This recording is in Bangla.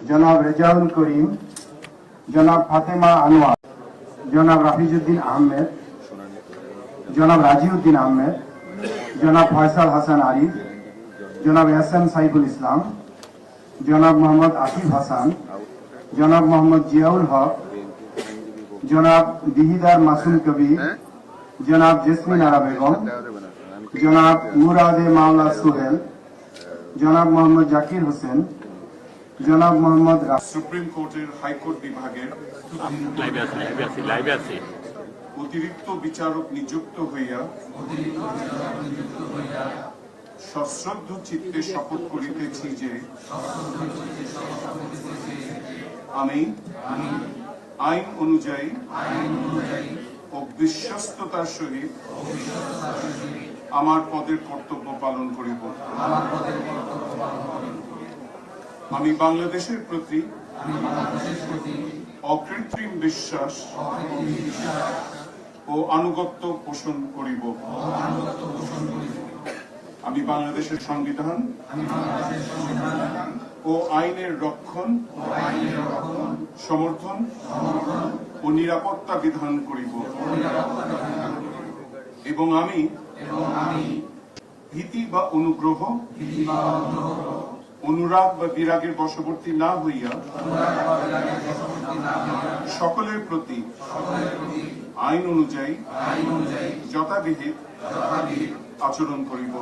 জনাব রেজাউল করিম, জনাব ফাতেমা আনোয়ার, জনাব রাফিজউদ্দিন আহমেদ, জনাব রাজিউদ্দিন আহমেদ, জনাব ফয়সাল হাসান আরিফ, জনাব এহসান সাইফুল ইসলাম, জনাব মোহাম্মদ আসিফ হাসান, জনাব মোহাম্মদ জিয়াউল হক, জনাব বিহিদার মাসুম কবির, জনাব জেসমিন আরা বেগম, জনাব মুরাদে মাওলা সোহেল, জনাব মোহাম্মদ জাকির হোসেন, জনাব মোহাম্মদ সুপ্রিম কোর্টের হাইকোর্ট বিভাগের অতিরিক্ত বিচারক নিযুক্ত হইয়া সশ্রদ্ধ চিত্তে শপথ করিতেছি যে আমি আইন অনুযায়ী ও বিশ্বস্ততার সহিত আমার পদের কর্তব্য পালন করিব। আমি বাংলাদেশের প্রতি অকৃত্রিম বিশ্বাস ও আনুগত্য পোষণ করিব। আমি বাংলাদেশের সংবিধান ও আইনের রক্ষণ, সমর্থন ও নিরাপত্তা বিধান করিব এবং আমি ভীতি বা অনুগ্রহ, অনুরাগ বা বিরাগের বশবর্তী না হইয়া সকলের প্রতি আইন অনুযায়ী যথাবিহিত আচরণ করিব।